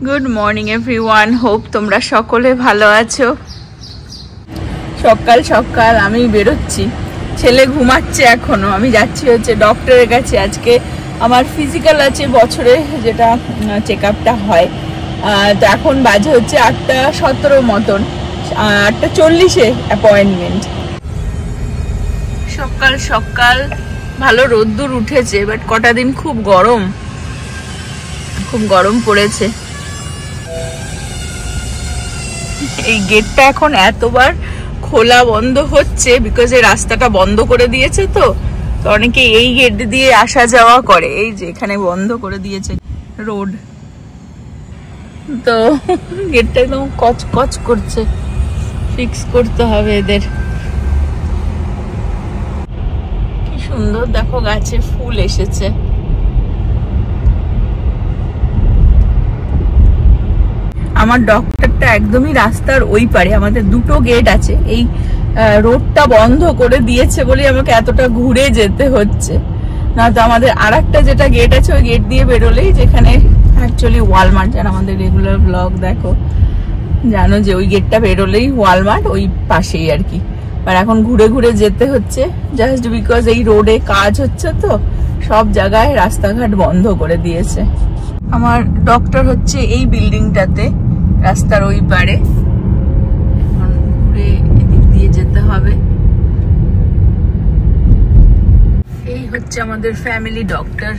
Good morning everyone, hope তোমরা সকলে ভালো আছো। সকাল সকাল আমি বেরোচ্ছি, ছেলে ঘুমাচ্ছে এখনো। আমি যাচ্ছি হচ্ছে ডক্টরের কাছে। আজকে আমার ফিজিক্যাল আছে বছরে, যেটা চেক আপটা হয়। তো এখন বাজে হচ্ছে 8:17 মতন, 8:40 অ্যাপয়েন্টমেন্ট। সকাল সকাল ভালো রোদ্দুর উঠেছে, বাট কটা দিন খুব গরম পড়েছে। এই গেটটা এখন এতবার খোলা বন্ধ হচ্ছে বিকজ এই রাস্তাটা বন্ধ করে দিয়েছে। তো অনেকে এই গেট দিয়ে আসা যাওয়া করে। এই যে এখানে বন্ধ করে দিয়েছে রোড, তো গেটটা একদম কচকচ করছে, ফিক্স করতে হবে এদের। কি সুন্দর দেখো, গাছে ফুল এসেছে। আমার ডক্টরটা একদমই রাস্তার ওই পারে। আমাদের দুটো গেট আছে, এই রোডটা বন্ধ করে দিয়েছে বলে আমাকে এতটা ঘুরে যেতে হচ্ছে। না তো আমাদের আরেকটা যেটা গেট আছে, ওই গেট দিয়ে বেরোলেই, যেখানে অ্যাকচুয়ালি ওয়ালমার্ট, যারা আমাদের রেগুলার ব্লগ দেখো জানো যে ওই গেটটা বেরোলেই ওয়ালমার্ট, ওই পাশেই আর কি। আর এখন ঘুরে ঘুরে যেতে হচ্ছে জাস্ট বিকজ এই রোডে কাজ হচ্ছে, তো সব জায়গায় রাস্তাঘাট বন্ধ করে দিয়েছে। আমার ডক্টর হচ্ছে এই বিল্ডিংটাতে, রাস্তার ওই পারে। ঘুরে এদিক দিয়ে যেতে হবে। এই হচ্ছে আমাদের ফ্যামিলি ডক্টর।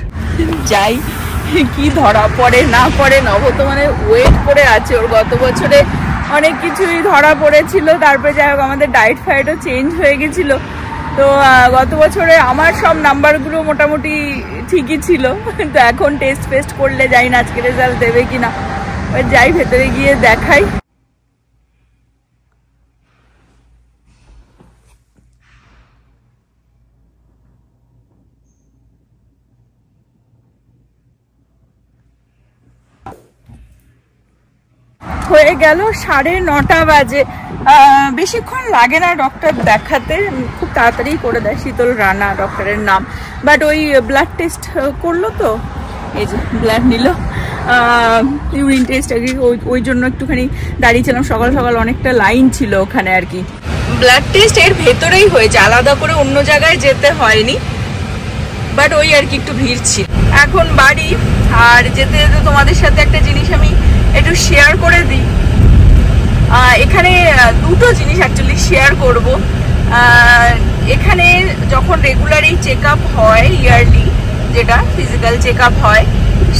যাই কি ধরা পড়ে না পড়ে। নব তো মানে ওয়েট করে আছে, ওর গত বছরে অনেক কিছুই ধরা পড়েছিল। তারপরে যাই হোক আমাদের ডায়েট ফাইটও চেঞ্জ হয়ে গেছিল। তো গত বছরে আমার সব নাম্বারগুলো মোটামুটি ঠিকই ছিল। তো এখন টেস্ট ফেস্ট করলে যাই না আজকে রেজাল্ট দেবে কিনা, যাই ভেতরে গিয়ে দেখাই। হয়ে গেল 9:30 বাজে। বেশিক্ষণ লাগে না ডক্টর দেখাতে, খুব তাড়াতাড়ি করে দেয়। শীতল রানা ডক্টরের নাম। বাট ওই ব্লাড টেস্ট করলো, তো এই যে ব্লাড নিল, ইউরিন টেস্ট আর কি। ওই জন্য একটুখানি দাঁড়িয়েছিলাম। সকাল সকাল অনেকটা লাইন ছিল ওখানে আর কি। ব্লাড টেস্ট এর ভেতরেই হয়েছে, আলাদা করে অন্য জায়গায় যেতে হয়নি। বাট ওই আর কি একটু ভিড় ছিল। এখন বাড়ি, আর যেতে যেতে তোমাদের সাথে একটা জিনিস আমি একটু শেয়ার করে দিই। এখানে দুটো জিনিস অ্যাকচুয়ালি শেয়ার করব। এখানে যখন রেগুলার এই চেক আপ হয়, ইয়ারলি যেটা ফিজিক্যাল চেক আপ হয়,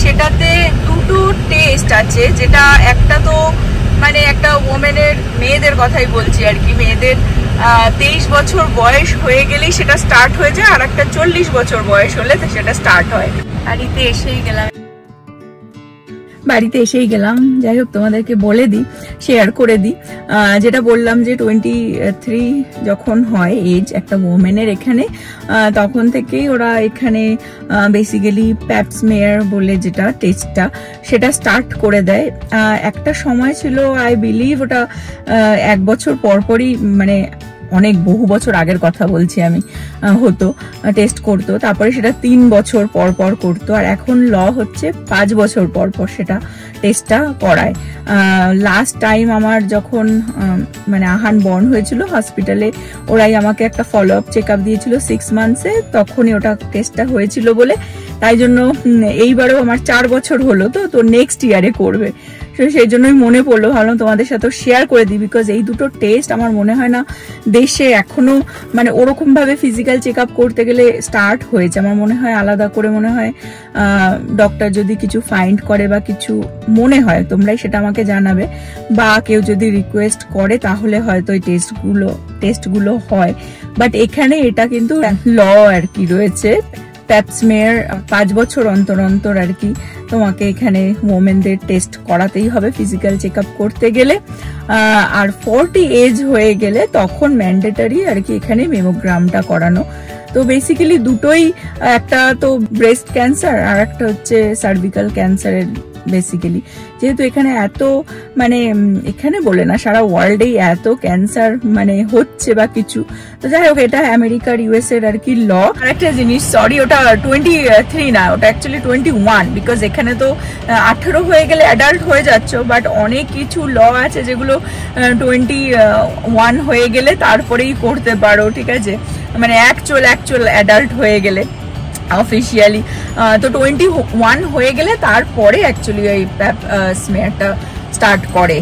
সেটাতে দুটো টেস্ট আছে। যেটা একটা তো মানে একটা ওমেনের, মেয়েদের কথাই বলছি আর কি, মেয়েদের 23 বছর বয়স হয়ে গেলেই সেটা স্টার্ট হয়ে যায়, আর একটা 40 বছর বয়স হলে সেটা স্টার্ট হয়। বাড়িতে এসেই গেলাম। যাই হোক তোমাদেরকে বলে দিই, শেয়ার করে দিই। যেটা বললাম যে 23 যখন হয় এজ একটা ওমেনের এখানে, তখন থেকেই ওরা এখানে বেসিক্যালি প্যাপসমেয়ার বলে যেটা টেস্টটা, সেটা স্টার্ট করে দেয়। একটা সময় ছিল আই বিলিভ ওটা 1 বছর পরপরই, মানে অনেক বহু বছর আগের কথা বলছি আমি, হতো, টেস্ট করতো। তারপরে সেটা 3 বছর পর পর করতো। আর এখন ল হচ্ছে 5 বছর পর পর সেটা টেস্টটা করায়। লাস্ট টাইম আমার যখন মানে আহান বর্ন হয়েছিল হসপিটালে, ওরাই আমাকে একটা ফলো আপ চেক আপ দিয়েছিল 6 মান্থসে, তখনই ওটা টেস্টটা হয়েছিল বলে। তাই জন্য এইবারও আমার 4 বছর হলো, তো নেক্সট ইয়ারে করবে। সেই জন্যই মনে পড়লো, ভাবলাম তোমাদের সাথেও শেয়ার করে দিই। বিকজ এই দুটো টেস্ট আমার মনে হয় না দেশে এখনো মানে ওরকম ভাবে ফিজিক্যাল চেক আপ করতে গেলে স্টার্ট হয়েছে। আমার মনে হয় আলাদা করে, মনে হয় ডক্টর যদি কিছু ফাইন্ড করে বা কিছু মনে হয়, তোমরাই সেটা আমাকে জানাবে, বা কেউ যদি রিকোয়েস্ট করে তাহলে হয়তো এই টেস্টগুলো হয়। বাট এখানে এটা কিন্তু ল আর কি রয়েছে। প্যাপসমেয়ার 5 বছর অন্তর অন্তর আর কি তোমাকে এখানে ওমেনদের টেস্ট করাতেই হবে ফিজিক্যাল চেক আপ করতে গেলে। আর 40 এজ হয়ে গেলে তখন ম্যান্ডেটারি আর কি এখানে মেমোগ্রামটা করানো। তো বেসিক্যালি দুটোই, একটা তো ব্রেস্ট ক্যান্সার আর একটা হচ্ছে সার্ভিক্যাল ক্যান্সারের বেসিক্যালি, যেহেতু এখানে এত মানে এখানে বলে না সারা ওয়ার্ল্ডেই এত ক্যান্সার মানে হচ্ছে বা কিছু, তো যাই হোক এটা আমেরিকার ইউএস এর আর কি ল। আর একটা জিনিস, সরি ওটা 23 না, ওটা অ্যাকচুয়ালি 21, বিকজ এখানে তো 18 হয়ে গেলে অ্যাডাল্ট হয়ে যাচ্ছ, বাট অনেক কিছু ল আছে যেগুলো 21 হয়ে গেলে তারপরেই করতে পারো, ঠিক আছে, মানে অ্যাকচুয়াল অ্যাডাল্ট হয়ে গেলে অফিসিয়ালি। তো 21 হয়ে গেলে তারপরে অ্যাকচুয়ালি এই প্যাপ স্মেয়ারটা স্টার্ট করে।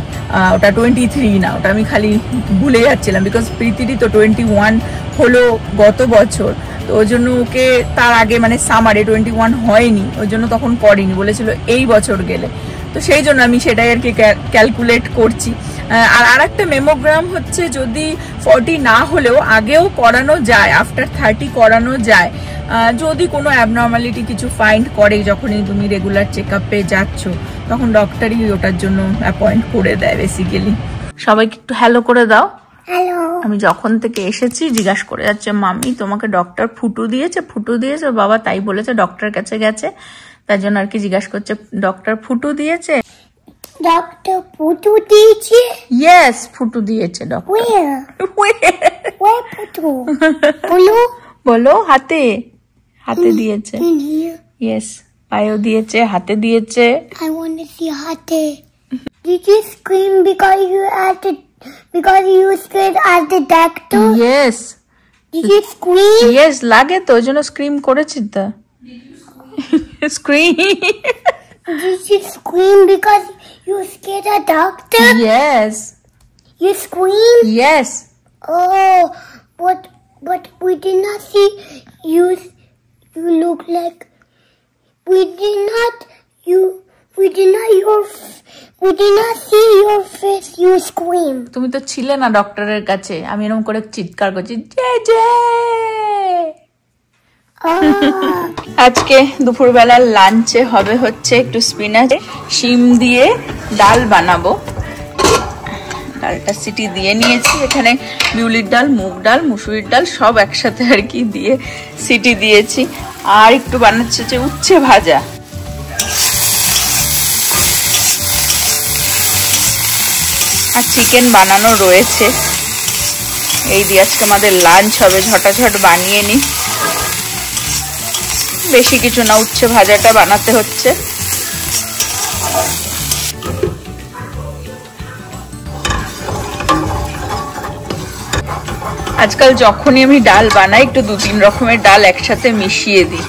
ওটা 23 না, ওটা আমি খালি ভুলে যাচ্ছিলাম, বিকজ প্রীতিরই তো 21 হলো গত বছর, তো ওই জন্য ওকে তার আগে মানে সামারে 21 হয়নি, ওই জন্য তখন করেনি, বলেছিল এই বছর গেলে, তো সেই জন্য আমি সেটাই আর কি ক্যালকুলেট করছি। আর একটা মেমোগ্রাম হচ্ছে যদি 40 না হলেও আগেও করানো যায়, আফটার 30 করানো যায়, যদি কোনো অ্যাবনর্মালিটি কিছু ফাইন্ড করে, যখনই তুমি রেগুলার চেক আপে যাচ্ছ তখন ডক্টরই ওটার জন্য অ্যাপয়েন্ট করে দেয় বেসিক্যালি। সবাইকে একটু হ্যালো করে দাও। হ্যালো। আমি যখন থেকে এসেছি জিজ্ঞাসা করে যাচ্ছে, মাম্মি তোমাকে ডক্টর ফুটু দিয়েছে? বাবা তাই বলেছে, ডক্টর কাছে গেছে, তার জন্য আর কি জিজ্ঞাসা করছে ডক্টর ফুটু দিয়েছে? ডক্টর ফুটু দিয়েছে? ইয়েস, ফুটু দিয়েছে ডক্টর। Where ফুটু? বলো। বলো, হাতে দিয়েছে। ইয়েস, পায়েও দিয়েছে, হাতে দিয়েছে। I want to see হাতে। Did you scream because you scared at the doctor? Yes. Did you scream? Yes, লাগে তো, ওই জন্য স্ক্রিম করেছি তো। Scream. Did you scream because you scared a doctor? Yes. You scream? Yes. Oh, but we did not see you. You look like we did not see your face. You scream. তুমি তো ছিলে না ডক্টরের কাছে, আমি এরকম করে চিৎকার করছি জে জে। আজকে দুপুরবেলার লাঞ্চে হবে হচ্ছে একটু স্পিনাচ শিম দিয়ে ডাল বানাবো। ডালটা সিটি দিয়ে নিয়েছি, এখানে বিউলির ডাল, মুগ ডাল, মুসুরির ডাল সব একসাথে আর কি দিয়ে সিটি দিয়েছি। আর একটু বানাচ্ছে যে উচ্ছে ভাজা। আর চিকেন বানানো রয়েছে, এই দিয়ে আজকে আমাদের লাঞ্চ হবে। ঝটাঝট বানিয়ে নি, বেশি কিছু না, উচ্ছে ভাজাটা বানাতে হচ্ছে। আজকাল যখনই আমি ডাল বানাই একটু 2-3 রকমের ডাল একসাথে মিশিয়ে দিই।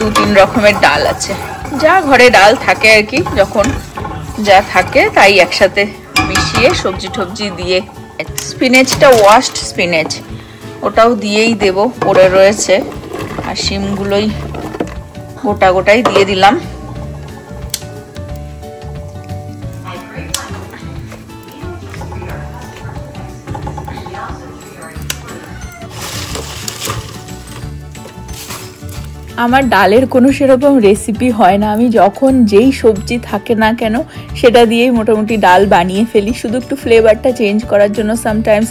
2-3 রকমের ডাল আছে, যা ঘরে ডাল থাকে আর কি, যখন যা থাকে তাই একসাথে মিশিয়ে সবজি টবজি দিয়ে। স্পিনেচটা ওয়াশড স্পিনেচ, ওটাও দিয়েই দেব, পড়ে রয়েছে। আর শিমগুলোই গোটাই দিয়ে দিলাম। আমার ডালের কোনো সেরকম রেসিপি হয় না, আমি যখন যেই সবজি থাকে না কেন সেটা দিয়েই মোটামুটি ডাল বানিয়ে ফেলি। শুধু একটু ফ্লেভারটা চেঞ্জ করার জন্য সামটাইমস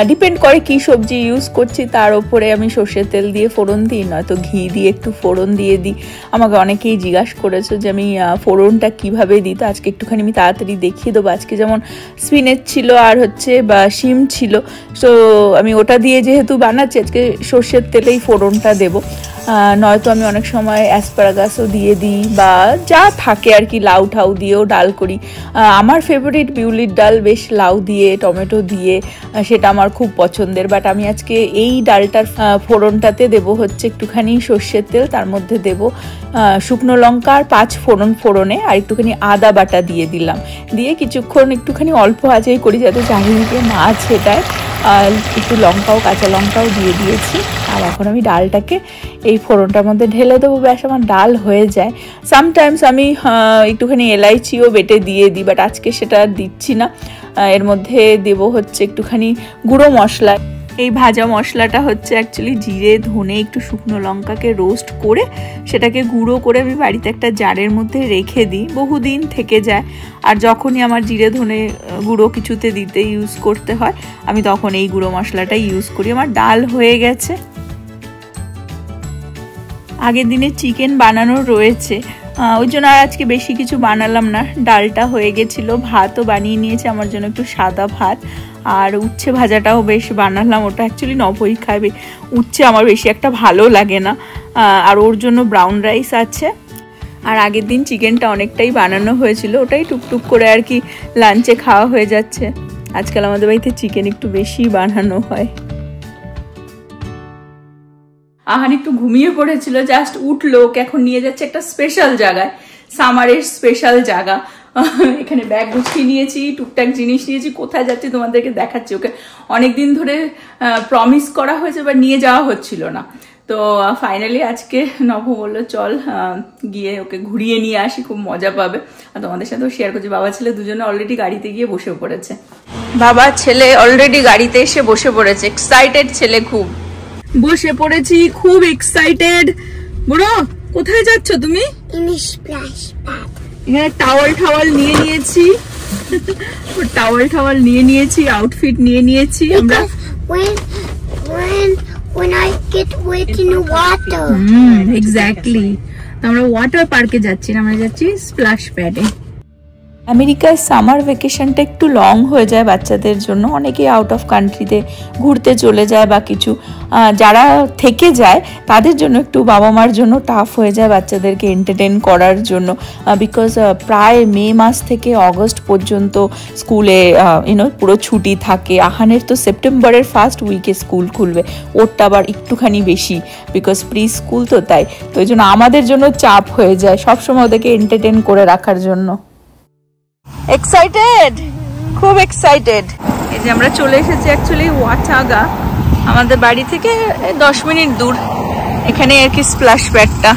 ডিপেন্ড করে কি সবজি ইউজ করছি তার উপরে আমি সর্ষের তেল দিয়ে ফোড়ন দিই, নয়তো ঘি দিয়ে একটু ফোড়ন দিয়ে দিই। আমাকে অনেকেই জিজ্ঞাসা করেছে যে আমি ফোড়নটা কিভাবে দিই, তো আজকে একটুখানি আমি তাড়াতাড়ি দেখিয়ে দেবো। আজকে যেমন স্পিনেচ ছিল আর হচ্ছে বা শিম ছিল, তো আমি ওটা দিয়ে যেহেতু বানাচ্ছি আজকে সর্ষের তেলেই ফোড়নটা দেবো। নয়তো আমি অনেক সময় অ্যাসপারাগাসও দিয়ে দিই বা যা থাকে আর কি, লাউ ঠাউ দিয়েও ডাল করি। আমার ফেভারিট বিউলির ডাল, বেশ লাউ দিয়ে টমেটো দিয়ে, সেটা আমার খুব পছন্দের। বাট আমি আজকে এই ডালটার ফোড়নটাতে দেব হচ্ছে একটুখানি সর্ষের তেল, তার মধ্যে দেব শুকনো লঙ্কা আর 5 ফোড়নে আর একটুখানি আদা বাটা দিয়ে দিলাম, দিয়ে কিছুক্ষণ একটুখানি অল্প আঁচেই করি যাতে চারিদিকে না ছেটায়। আর একটু লঙ্কাও, কাঁচা লঙ্কাও দিয়ে দিয়েছি। আর এখন আমি ডালটাকে এই ফোড়নটার মধ্যে ঢেলে দেবো, ব্যাস আমার ডাল হয়ে যায়। সামটাইমস আমি একটুখানি এলাইচিও বেটে দিয়ে দিই, বাট আজকে সেটা দিচ্ছি না। এর মধ্যে দেব হচ্ছে একটুখানি গুঁড়ো মশলা। এই ভাজা মশলাটা হচ্ছে অ্যাকচুয়ালি জিরে, ধনে, একটু শুকনো লঙ্কাকে রোস্ট করে সেটাকে গুঁড়ো করে আমি বাড়িতে একটা জারের মধ্যে রেখে দিই, বহুদিন থেকে যায়। আর যখনই আমার জিরে ধনে গুঁড়ো কিছুতে দিতে ইউজ করতে হয় আমি তখন এই গুঁড়ো মশলাটাই ইউজ করি। আমার ডাল হয়ে গেছে। আগের দিনে চিকেন বানানো রয়েছে, ওই জন্য আর আজকে বেশি কিছু বানালাম না। ডালটা হয়ে গেছিলো, ভাতও বানিয়ে নিয়েছে আমার জন্য, একটু সাদা ভাত, আর উচ্ছে ভাজাটাও বেশ বানালাম। ওটা অ্যাকচুয়ালি নবই খাবে, উচ্ছে আমার বেশি একটা ভালো লাগে না, আর ওর জন্য ব্রাউন রাইস আছে। আর আগের দিন চিকেনটা অনেকটাই বানানো হয়েছিল, ওটাই টুকটুক করে আর কি লাঞ্চে খাওয়া হয়ে যাচ্ছে। আজকাল আমাদের বাড়িতে চিকেন একটু বেশি বানানো হয়। আহান একটু ঘুমিয়ে পড়েছিল, জাস্ট উঠলো, ওকে এখন নিয়ে যাচ্ছে একটা স্পেশাল জায়গায়, সামারের স্পেশাল জায়গা। এখানে ব্যাগ গুছিয়ে নিয়েছি, টুকটাক জিনিস নিয়েছি, কোথায় যাচ্ছি তোমাদেরকে দেখাচ্ছি। ওকে অনেকদিন ধরে প্রমিস করা হয়েছে বা নিয়ে যাওয়া হচ্ছিল না, তো ফাইনালি আজকে নভ বললো চল গিয়ে ওকে ঘুরিয়ে নিয়ে আসি, খুব মজা পাবে। আর তোমাদের সাথেও শেয়ার করছি। বাবা ছেলে দুজনে অলরেডি গাড়িতে গিয়ে বসে পড়েছে। বাবা ছেলে অলরেডি গাড়িতে এসে বসে পড়েছে, এক্সাইটেড ছেলে, খুব বসে পড়েছি, খুব এক্সাইটেড। বুড়ো কোথায় যাচ্ছ তুমি? এখানে টাওয়াল নিয়ে নিয়েছি, টাওয়াল নিয়ে নিয়েছি, আউটফিট নিয়ে নিয়েছি আমরা। When I get wet in the water. Exactly. আমরা ওয়াটার পার্কে যাচ্ছি না, আমরা যাচ্ছি স্প্ল্যাশ প্যাডে। আমেরিকায় সামার ভ্যাকেশনটা একটু লং হয়ে যায় বাচ্চাদের জন্য, অনেকেই আউট অফ কান্ট্রিতে ঘুরতে চলে যায় বা কিছু, যারা থেকে যায় তাদের জন্য একটু বাবা মার জন্য টাফ হয়ে যায় বাচ্চাদেরকে এন্টারটেন করার জন্য, বিকজ প্রায় মে মাস থেকে অগস্ট পর্যন্ত স্কুলে পুরো ছুটি থাকে। আহানের তো সেপ্টেম্বরের ফার্স্ট উইকে স্কুল খুলবে, ওরটা আবার একটুখানি বেশি বিকজ প্রি স্কুল তো, তাই তো এই জন্য আমাদের জন্য চাপ হয়ে যায় সবসময় ওদেরকে এন্টারটেন করে রাখার জন্য। এক্সাইটেড, খুব এক্সাইটেড। এই যে আমরা চলে এসেছি অ্যাকচুয়ালি ওয়াটাগা, আমাদের বাড়ি থেকে 10 মিনিট দূর। এখানে আর কি স্প্ল্যাশ প্যাডটা।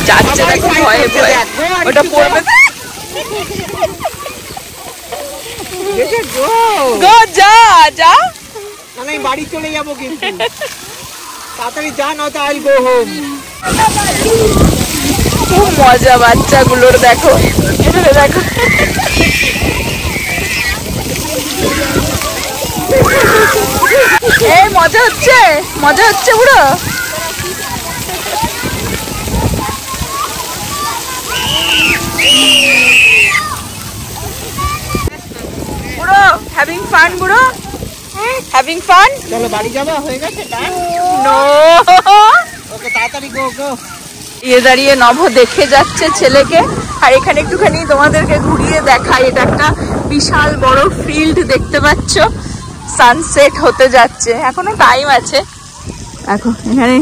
যাচ্ছে দেখো ভয়ে ভয়ে, ওটা পড়বে। গো যা যা, আমি বাড়ি চলে যাবো, কিন্তু তাড়াতাড়ি যা, না তো আই গো হোম। খুব মজা বাচ্চাগুলোর, দেখো দেখো। এই মজা হচ্ছে, মজা হচ্ছে পুরো। পুরো হ্যাভিং ফান, পুরো হ্যাভিং ফান। চলো বাড়ি যাবা, হয়ে গেছে টাইম। নো, ওকে তাড়াতাড়ি গো গো। দাঁড়িয়ে নভ দেখে যাচ্ছে ছেলেকে, আর এখানে একটুখানি তোমাদেরকে ঘুরিয়ে দেখাই। এটা একটা বিশাল বড় ফিল্ড দেখতে পাচ্ছ, সানসেট হতে যাচ্ছে, এখনো টাইম আছে। এখন এখানে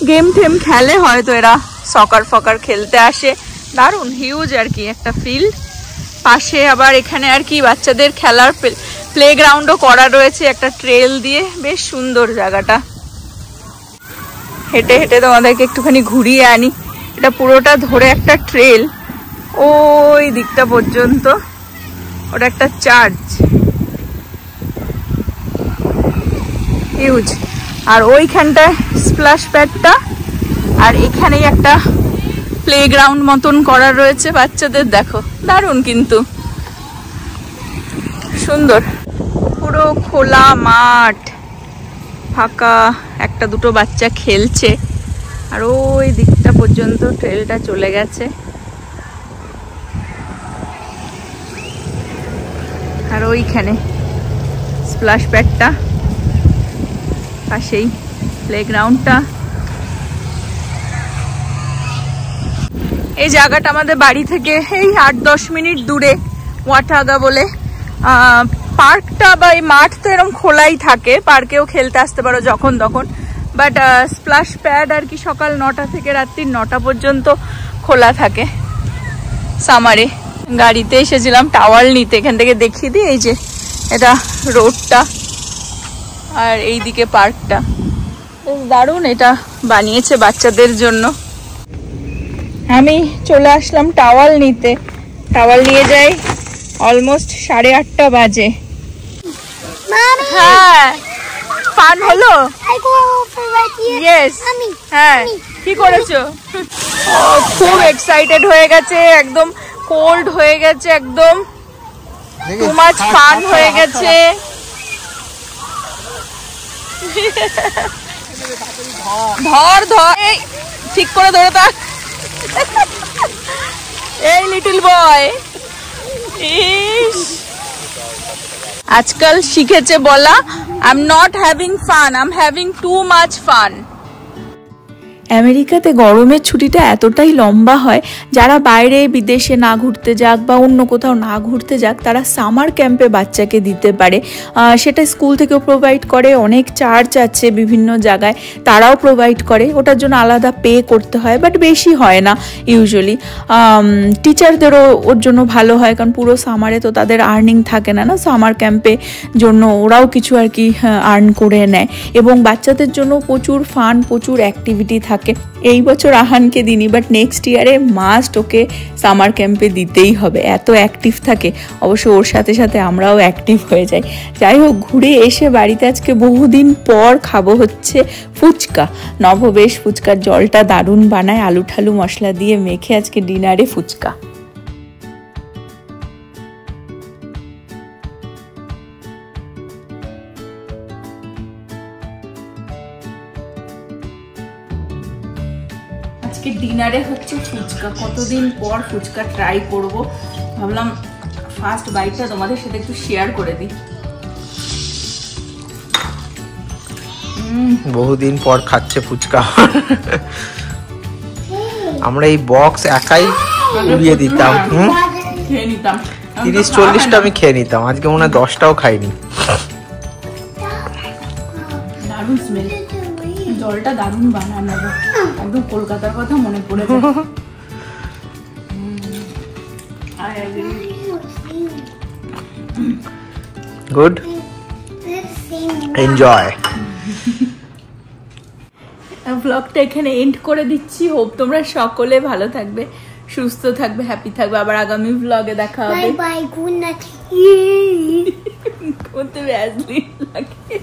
গেম টেম খেলে, হয়তো এরা সকার ফকার খেলতে আসে। দারুণ হিউজ আর কি একটা ফিল্ড। পাশে আবার এখানে আর কি বাচ্চাদের খেলার প্লেগ্রাউন্ডও করা রয়েছে একটা ট্রেল দিয়ে, বেশ সুন্দর জায়গাটা। হেঁটে হেঁটে তোমাদেরকে একটুখানি ঘুরিয়ে আনি। এটা পুরোটা ধরে একটা ট্রেল, ওই দিকটা পর্যন্ত, ওটা একটা চার্চ, হিউজ। আর ওইখানটা স্প্ল্যাশ প্যাডটা, আর এখানেই একটা প্লেগ্রাউন্ড মতন করা রয়েছে বাচ্চাদের, দেখো দারুণ কিন্তু সুন্দর। পুরো খোলা মাঠ, ফাঁকা, একটা দুটো বাচ্চা খেলছে, আর ওই দিকটা পর্যন্ত ট্রেলটা চলে গেছে। আর ওইখানে স্প্ল্যাশ প্যাডটা, পাশেই প্লেগ্রাউন্ডটা। এই জায়গাটা আমাদের বাড়ি থেকে এই 8-10 মিনিট দূরে, ওয়াটাগা বলে। পার্কটা বা এই মাঠ তো এরকম খোলাই থাকে, পার্কেও খেলতে আসতে পারো যখন তখন, বাট স্প্ল্যাশ প্যাড আর কি সকাল 9টা থেকে রাত্রি 9টা পর্যন্ত খোলা থাকে সামারে। গাড়িতে এসেছিলাম টাওয়াল নিতে, এখান থেকে দেখিয়ে দিই, এই যে এটা রোডটা আর এইদিকে পার্কটা, বেশ দারুণ এটা বানিয়েছে বাচ্চাদের জন্য। আমি চলে আসলাম টাওয়াল নিতে, টাওয়াল নিয়ে যাই, অলমোস্ট 8:30 বাজে। হ্যাঁ, ফান হলো। ইয়েস, হ্যাঁ কি করেছো? খুব এক্সাইটেড হয়ে গেছে, একদম কোল্ড হয়ে গেছে, একদম টু মাচ ফান হয়ে গেছে। ধর ধর, এই ঠিক করে ধরে থাক। এই লিটল বয় আজকাল শিখেছে বলা, I am not having fun, I am having too much fun. আমেরিকাতে গরমের ছুটিটা এতটাই লম্বা হয়, যারা বাইরে বিদেশে না ঘুরতে যাক বা অন্য কোথাও না ঘুরতে যাক, তারা সামার ক্যাম্পে বাচ্চাকে দিতে পারে। সেটা স্কুল থেকেও প্রোভাইড করে, অনেক চার্চ আছে বিভিন্ন জায়গায়, তারাও প্রোভাইড করে। ওটার জন্য আলাদা পে করতে হয়, বাট বেশি হয় না ইউজুয়ালি। টিচারদেরও ওর জন্য ভালো হয়, কারণ পুরো সামারে তো তাদের আর্নিং থাকে না, না সামার ক্যাম্পে জন্য ওরাও কিছু আর কি আর্ন করে নেয়। এবং বাচ্চাদের জন্য প্রচুর ফান, প্রচুর অ্যাক্টিভিটি থাকে। এই বছর আহানকে দিনি, বাট নেক্সট ইয়ারে মাস্ট ওকে সামার ক্যাম্পে দিতেই হবে, এত অ্যাক্টিভ থাকে। অবশ্য ওর সাথে সাথে আমরাও অ্যাক্টিভ হয়ে যাই। যাই হোক, ঘুরে এসে বাড়িতে আজকে বহুদিন পর খাবো হচ্ছে ফুচকা। নববেশ ফুচকার জলটা দারুণ বানায়, আলু ঠালু মশলা দিয়ে মেখে আজকে ডিনারে ফুচকা। আজকে ডিনারে হচ্ছে ফুচকা। কতদিন পর ফুচকা ট্রাই করব, ভাবলাম ফার্স্ট বাইটটা তোমাদের সাথে একটু শেয়ার করে দিই। বহুদিন পর খাচ্ছে ফুচকা। আমরা এই বক্স একাই উড়িয়ে দিতাম, খেয়ে নিতাম 30-40টা আমি খেয়ে নিতাম, আজকে মনে হয় 10টাও খাইনি। দারুণ স্মেল, জলটা দারুণ বানানো, একদম কলকাতার কথা মনে পড়ে যায়। Good, enjoy. ব্লগটা এখানে এন্ড করে দিচ্ছি। হোপ তোমরা সকলে ভালো থাকবে, সুস্থ থাকবে, হ্যাপি থাকবে। আবার আগামী ব্লগে দেখা হবে। Bye bye, good night. করতে ব্যাজলি লাগে।